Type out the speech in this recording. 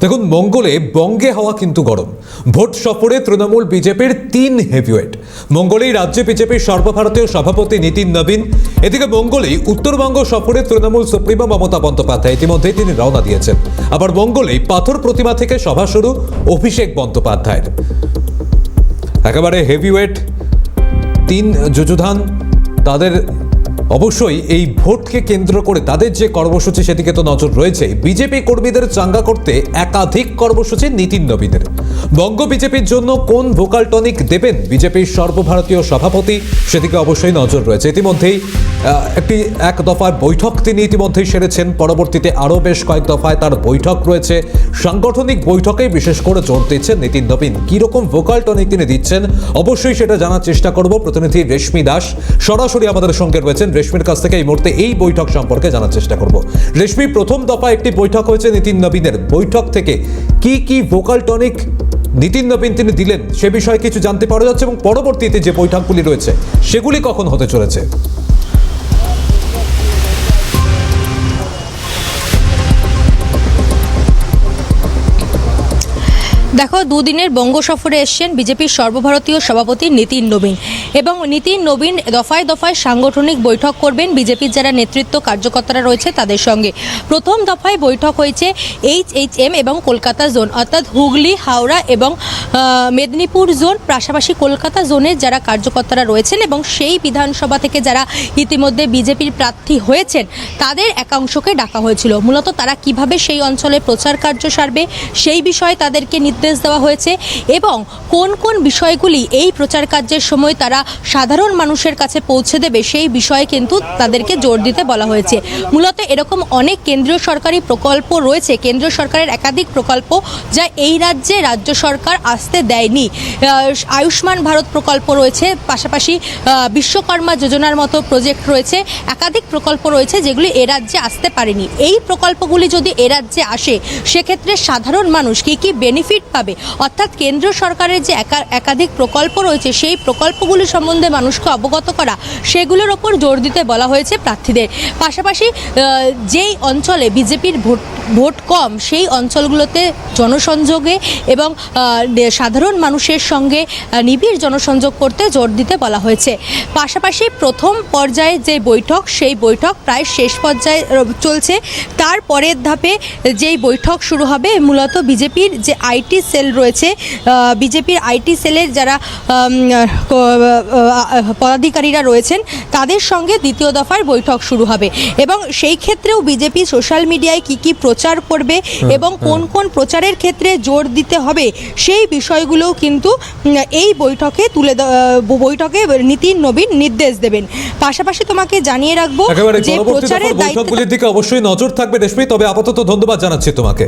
দেখুন, মঙ্গলে বঙ্গে হাওয়া কিন্তু গরম। ভোট সফরে তৃণমূল বিজেপির 3 হেভিওয়েট। মঙ্গলেই রাজ্যে বিজেপির সর্বভারতীয় সভাপতি নীতিন নবীন। এদিকে মঙ্গলেই উত্তরবঙ্গ সফরে তৃণমূল সুপ্রিমো মমতা বন্দ্যোপাধ্যায় ইতিমধ্যেই তিনি রওনা দিয়েছেন। আবার মঙ্গলেই পাথর প্রতিমা থেকে সভা শুরু অভিষেক বন্দ্যোপাধ্যায়ের। একেবারে হেভিওয়েট 3 যুযুধান। তাদের অবশ্যই এই ভোটকে কেন্দ্র করে তাদের যে কর্মসূচি সেদিকে তো নজর রয়েছে। বিজেপি কর্মীদের চাঙ্গা করতে একাধিক কর্মসূচি নীতিন নবীনের। বঙ্গ বিজেপির জন্য কোন ভোকাল টনিক দেবেন বিজেপির সর্বভারতীয় সভাপতি সেদিকে অবশ্যই নজর রয়েছে। ইতিমধ্যেই এক দফায় বৈঠক তিনি ইতিমধ্যেই সেরেছেন। পরবর্তীতে আরও বেশ কয়েক দফায় তার বৈঠক রয়েছে। সাংগঠনিক বৈঠকেই বিশেষ করে জোর দিচ্ছেন নীতিন নবীন। কীরকম ভোকাল টনিক তিনি দিচ্ছেন অবশ্যই সেটা জানার চেষ্টা করব। প্রতিনিধি রেশমি দাস সরাসরি আমাদের সঙ্গে রয়েছেন। রেশমির কাছ থেকে এই মুহূর্তে এই বৈঠক সম্পর্কে জানার চেষ্টা করব। রেশমি, প্রথম দফা একটি বৈঠক হয়েছে নীতিন নবীনের। বৈঠক থেকে কি ভোকাল টনিক নীতিন নবীন তিনি দিলেন সে বিষয়ে কিছু জানতে পারা যাচ্ছে, এবং পরবর্তীতে যে বৈঠকগুলি রয়েছে সেগুলি কখন হতে চলেছে? দেখো, দুদিনের বঙ্গ সফরে এসছেন বিজেপির সর্বভারতীয় সভাপতি নীতিন নবীন, এবং নীতিন নবীন দফায় দফায় সাংগঠনিক বৈঠক করবেন বিজেপির যারা নেতৃত্ব কার্যকর্তারা রয়েছে তাদের সঙ্গে। প্রথম দফায় বৈঠক হয়েছে HHM এবং কলকাতা জোন, অর্থাৎ হুগলি, হাওড়া এবং মেদিনীপুর জোন, পাশাপাশি কলকাতা জোনের যারা কার্যকর্তারা রয়েছেন এবং সেই বিধানসভা থেকে যারা ইতিমধ্যে বিজেপির প্রার্থী হয়েছেন তাদের একাংশকে ডাকা হয়েছিল। মূলত তারা কিভাবে সেই অঞ্চলে প্রচার কার্য সারবে সেই বিষয়ে তাদেরকে নির্দেশ দেওয়া হয়েছে, এবং কোন কোন বিষয়গুলি এই প্রচার কার্যের সময় তারা সাধারণ মানুষের কাছে পৌঁছে দেবে সেই বিষয়ে কিন্তু তাদেরকে জোর দিতে বলা হয়েছে। মূলত এরকম অনেক কেন্দ্রীয় সরকারি প্রকল্প রয়েছে, কেন্দ্রীয় সরকারের একাধিক প্রকল্প যা এই রাজ্যে রাজ্য সরকার আসতে দেয়নি। আয়ুষ্মান ভারত প্রকল্প রয়েছে, পাশাপাশি বিশ্বকর্মা যোজনার মতো প্রজেক্ট রয়েছে, একাধিক প্রকল্প রয়েছে যেগুলি এ রাজ্যে আসতে পারেনি। এই প্রকল্পগুলি যদি এ রাজ্যে আসে সেক্ষেত্রে সাধারণ মানুষ কি বেনিফিট পাবে, অর্থাৎ কেন্দ্র সরকারের যে একাধিক প্রকল্প রয়েছে সেই প্রকল্পগুলি সম্বন্ধে মানুষকে অবগত করা, সেগুলোর ওপর জোর দিতে বলা হয়েছে প্রার্থীদের। পাশাপাশি যেই অঞ্চলে বিজেপির ভোট কম সেই অঞ্চলগুলোতে জনসংযোগে এবং সাধারণ মানুষের সঙ্গে নিবিড় জনসংযোগ করতে জোর দিতে বলা হয়েছে। পাশাপাশি প্রথম পর্যায়ে যে বৈঠক সেই বৈঠক প্রায় শেষ পর্যায়ে চলছে। তার পরের ধাপে যেই বৈঠক শুরু হবে, মূলত বিজেপির যে আইটি সেল রয়েছে, বিজেপির আইটি সেলের যারা পদাধিকারীরা রয়েছেন তাদের সঙ্গে দ্বিতীয় দফার বৈঠক শুরু হবে, এবং সেই ক্ষেত্রেও বিজেপি সোশ্যাল মিডিয়ায় কি প্রচার করবে এবং কোন কোন প্রচারের ক্ষেত্রে জোর দিতে হবে সেই বিষয়গুলোও কিন্তু এই বৈঠকে বৈঠকে নীতিন নবীন নির্দেশ দেবেন। পাশাপাশি তোমাকে জানিয়ে রাখবো যে প্রচারের বৈঠকগুলির দিকে অবশ্যই নজর থাকবে রেশমি। তবে আপাতত ধন্যবাদ জানাচ্ছি তোমাকে।